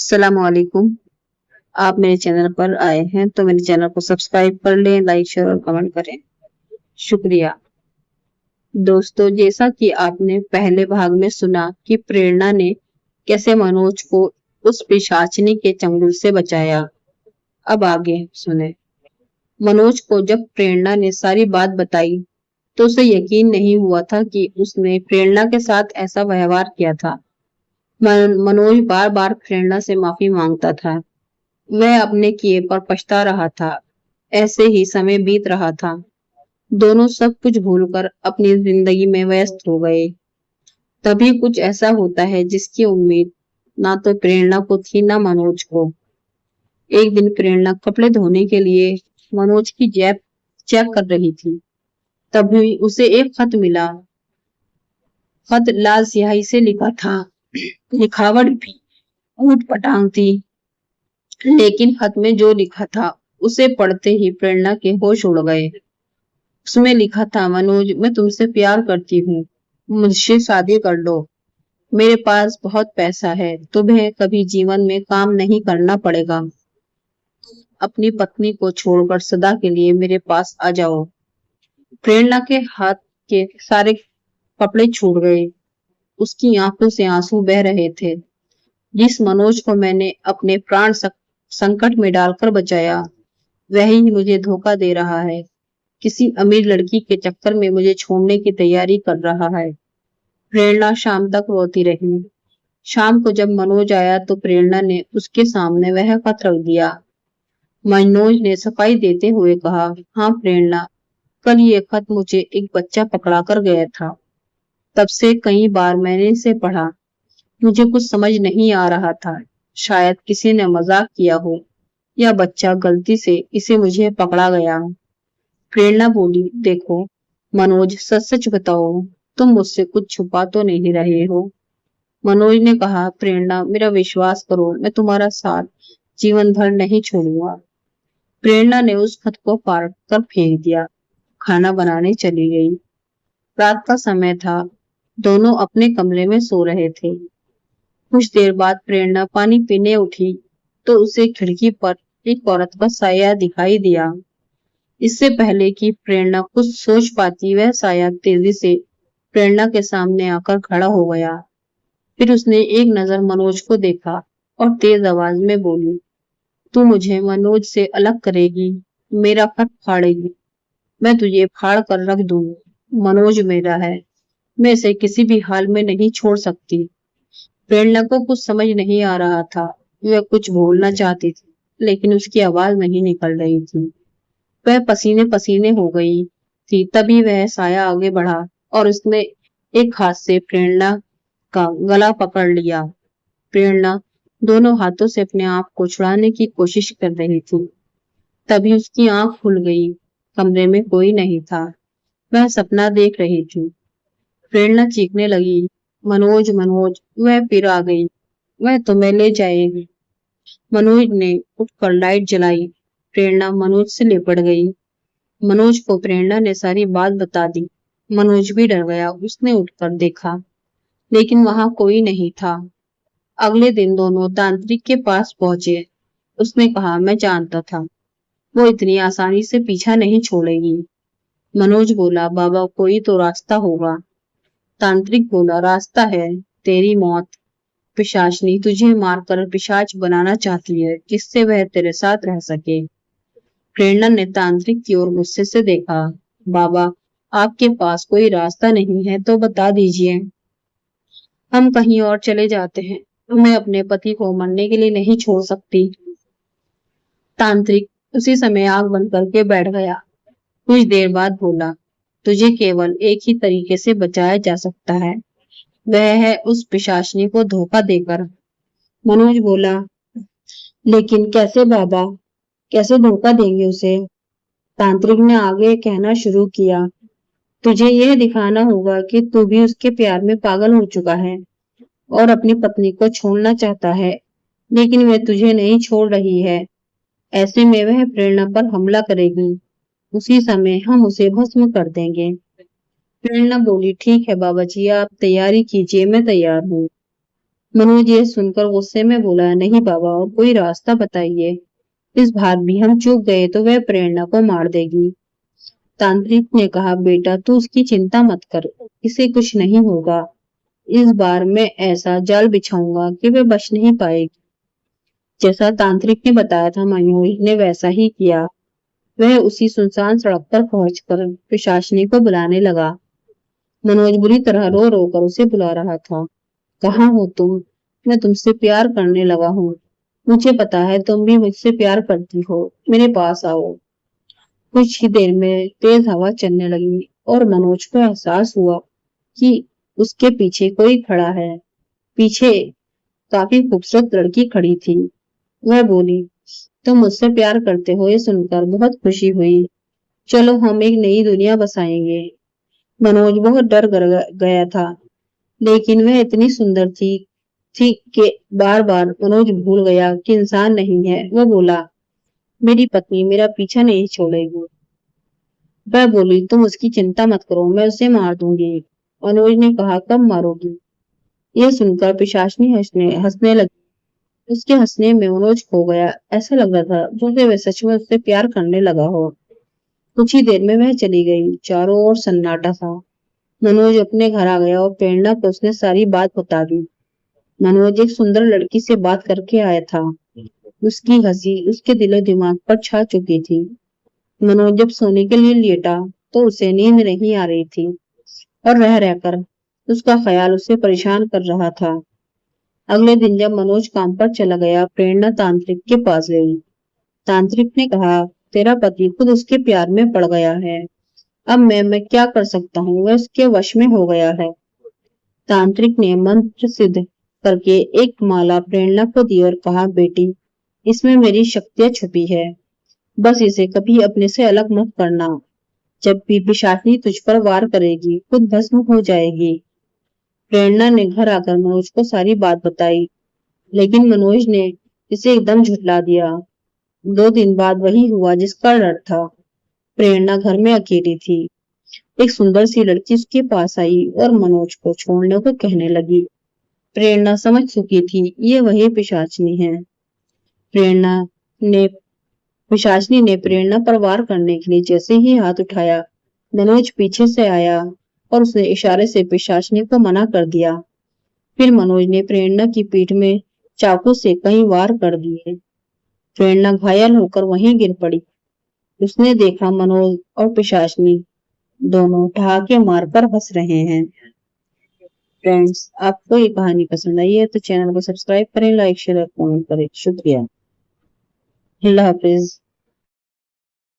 अस्सलाम वालेकुम। आप मेरे चैनल पर आए हैं तो मेरे चैनल को सब्सक्राइब कर लें, लाइक शेयर और कमेंट करें। शुक्रिया। दोस्तों, जैसा कि आपने पहले भाग में सुना कि प्रेरणा ने कैसे मनोज को उस पिशाचिनी के चंगुल से बचाया। अब आगे सुने। मनोज को जब प्रेरणा ने सारी बात बताई तो उसे यकीन नहीं हुआ था कि उसने प्रेरणा के साथ ऐसा व्यवहार किया था। मनोज बार बार प्रेरणा से माफी मांगता था। वह अपने किए पर पछता रहा था। ऐसे ही समय बीत रहा था। दोनों सब कुछ भूलकर अपनी जिंदगी में व्यस्त हो गए। तभी कुछ ऐसा होता है जिसकी उम्मीद ना तो प्रेरणा को थी ना मनोज को। एक दिन प्रेरणा कपड़े धोने के लिए मनोज की जेब चेक कर रही थी। तभी उसे एक खत मिला। खत लाल स्याही से लिखा था। लिखावट भी ऊट पटांग थी, लेकिन खत में जो लिखा था उसे पढ़ते ही प्रेरणा के होश उड़ गए। उसमें लिखा था, मनोज, मैं तुमसे प्यार करती हूँ, मुझसे शादी कर लो। मेरे पास बहुत पैसा है, तुम्हें कभी जीवन में काम नहीं करना पड़ेगा। अपनी पत्नी को छोड़कर सदा के लिए मेरे पास आ जाओ। प्रेरणा के हाथ के सारे कपड़े छूट गए। उसकी आंखों से आंसू बह रहे थे। जिस मनोज को मैंने अपने प्राण संकट में डालकर बचाया, वही मुझे धोखा दे रहा है। किसी अमीर लड़की के चक्कर में मुझे छोड़ने की तैयारी कर रहा है। प्रेरणा शाम तक रोती रही। शाम को जब मनोज आया तो प्रेरणा ने उसके सामने वह खत रख दिया। मनोज ने सफाई देते हुए कहा, हाँ प्रेरणा, कल ये खत मुझे एक बच्चा पकड़ा कर गया था। तब से कई बार मैंने इसे पढ़ा। मुझे कुछ समझ नहीं आ रहा था। शायद किसी ने मजाक किया हो या बच्चा गलती से इसे मुझे पकड़ा गया। प्रेरणा बोली, देखो मनोज, सच सच बताओ, तुम मुझसे कुछ छुपा तो नहीं रहे हो। मनोज ने कहा, प्रेरणा, मेरा विश्वास करो, मैं तुम्हारा साथ जीवन भर नहीं छोड़ूंगा। प्रेरणा ने उस खत को फाड़ कर फेंक दिया। खाना बनाने चली गई। रात का समय था। दोनों अपने कमरे में सो रहे थे। कुछ देर बाद प्रेरणा पानी पीने उठी तो उसे खिड़की पर एक औरत का साया दिखाई दिया। इससे पहले कि प्रेरणा कुछ सोच पाती, वह साया तेजी से प्रेरणा के सामने आकर खड़ा हो गया। फिर उसने एक नजर मनोज को देखा और तेज आवाज में बोली, तू मुझे मनोज से अलग करेगी, मेरा खत फाड़ेगी, मैं तुझे फाड़ कर रख दूंगी। मनोज मेरा है, मैं इसे किसी भी हाल में नहीं छोड़ सकती। प्रेरणा को कुछ समझ नहीं आ रहा था। वह कुछ बोलना चाहती थी, लेकिन उसकी आवाज नहीं निकल रही थी। वह पसीने पसीने हो गई थी। तभी वह साया आगे बढ़ा और उसने एक हाथ से प्रेरणा का गला पकड़ लिया। प्रेरणा दोनों हाथों से अपने आप को छुड़ाने की कोशिश कर रही थी। तभी उसकी आंख खुल गई। कमरे में कोई नहीं था। वह सपना देख रही थी। प्रेरणा चीखने लगी, मनोज, मनोज, वह फिर आ गई, वह तुम्हें ले जाएगी। मनोज ने उठकर लाइट जलाई। प्रेरणा मनोज से लिपट गई। मनोज को प्रेरणा ने सारी बात बता दी। मनोज भी डर गया। उसने उठकर देखा, लेकिन वहां कोई नहीं था। अगले दिन दोनों तांत्रिक के पास पहुंचे। उसने कहा, मैं जानता था वो इतनी आसानी से पीछा नहीं छोड़ेगी। मनोज बोला, बाबा, कोई तो रास्ता होगा। तांत्रिक बोला, रास्ता है, तेरी मौत। पिशाचनी तुझे मारकर पिशाच बनाना चाहती है, जिससे वह तेरे साथ रह सके। प्रेरणा ने तांत्रिक की ओर गुस्से से देखा। बाबा, आपके पास कोई रास्ता नहीं है तो बता दीजिए, हम कहीं और चले जाते हैं। मैं अपने पति को मरने के लिए नहीं छोड़ सकती। तांत्रिक उसी समय आग बंद करके बैठ गया। कुछ देर बाद बोला, तुझे केवल एक ही तरीके से बचाया जा सकता है, वह है उस पिशाचनी को धोखा देकर। मनोज बोला, लेकिन कैसे बाबा, कैसे धोखा देंगे उसे? तांत्रिक ने आगे कहना शुरू किया, तुझे यह दिखाना होगा कि तू भी उसके प्यार में पागल हो चुका है और अपनी पत्नी को छोड़ना चाहता है, लेकिन वह तुझे नहीं छोड़ रही है। ऐसे में वह प्रेरणा पर हमला करेगी। उसी समय हम उसे भस्म कर देंगे। प्रेरणा बोली, ठीक है बाबा जी, आप तैयारी कीजिए, मैं तैयार हूँ। मनोज ये सुनकर गुस्से में बोला, नहीं बाबा, कोई रास्ता बताइए। इस बार भी हम चूक गए तो वह प्रेरणा को मार देगी। तांत्रिक ने कहा, बेटा तू उसकी चिंता मत कर, इसे कुछ नहीं होगा। इस बार मैं ऐसा जाल बिछाऊंगा कि वह बच नहीं पाएगी। जैसा तांत्रिक ने बताया था, मनोज ने वैसा ही किया। वह उसी सुनसान सड़क पर पहुंचकर पिशाचिनी को बुलाने लगा। मनोज बुरी तरह रो रो कर उसे बुला रहा था। कहाँ हो तुम? मैं तुमसे प्यार करने लगा हूँ। मुझे पता है तुम भी मुझसे प्यार करती हो। मेरे पास आओ। कुछ ही देर में तेज हवा चलने लगी और मनोज को एहसास हुआ कि उसके पीछे कोई खड़ा है। पीछे काफी खूबसूरत लड़की खड़ी थी। वह बोली, तुम मुझसे प्यार करते हो, ये सुनकर बहुत खुशी हुई। चलो हम एक नई दुनिया बसाएंगे। मनोज बहुत डर गया था, लेकिन वह इतनी सुंदर थी कि बार बार मनोज भूल गया कि इंसान नहीं है। वह बोला, मेरी पत्नी मेरा पीछा नहीं छोड़ेगी। वह बोली, तुम उसकी चिंता मत करो, मैं उसे मार दूंगी। मनोज ने कहा, कब मारोगी? यह सुनकर पिशाचिनी हंसने हंसने लगी। उसके हंसने में मनोज खो गया। ऐसा लग रहा था जैसे वह सच में उससे प्यार करने लगा हो। कुछ ही देर में वह चली गई। चारों ओर सन्नाटा था। मनोज अपने घर आ गया और प्रेरणा को उसने सारी बात बता दी। मनोज एक सुंदर लड़की से बात करके आया था। उसकी हंसी उसके दिलो दिमाग पर छा चुकी थी। मनोज जब सोने के लिए लेटा तो उसे नींद नहीं आ रही थी और रह रहकर उसका ख्याल उसे परेशान कर रहा था। अगले दिन जब मनोज काम पर चला गया, प्रेरणा तांत्रिक के पास गई। तांत्रिक ने कहा, तेरा पति खुद उसके प्यार में पड़ गया है। अब मैं क्या कर सकता हूँ? वह उसके वश में हो गया है। तांत्रिक ने मंत्र सिद्ध करके एक माला प्रेरणा को दी और कहा, बेटी, इसमें मेरी शक्तियां छुपी है। बस इसे कभी अपने से अलग मत करना। जब भी पिशाचिनी तुझ पर वार करेगी, खुद भस्म हो जाएगी। प्रेरणा ने घर आकर मनोज को सारी बात बताई, लेकिन मनोज ने इसे एकदम झुठला दिया। 2 दिन बाद वही हुआ जिसका डर था। प्रेरणा घर में अकेली थी। एक सुंदर सी लड़की उसके पास आई और मनोज को छोड़ने को कहने लगी। प्रेरणा समझ चुकी थी, ये वही पिशाचिनी है। प्रेरणा ने पिशाचिनी ने प्रेरणा पर वार करने के लिए जैसे ही हाथ उठाया, मनोज पीछे से आया और उसने इशारे से पिशाचिनी को मना कर दिया। फिर मनोज ने प्रेरणा की पीठ में चाकू से कई वार कर दिए। प्रेरणा घायल होकर वहीं गिर पड़ी। उसने देखा मनोज और पिशाचिनी दोनों ठहाके मारकर हंस रहे हैं। फ्रेंड्स, आपको ये कहानी पसंद आई है तो चैनल को सब्सक्राइब करें, लाइक शेयर और कमेंट करें। शुक्रिया। अल्लाह हाफिज।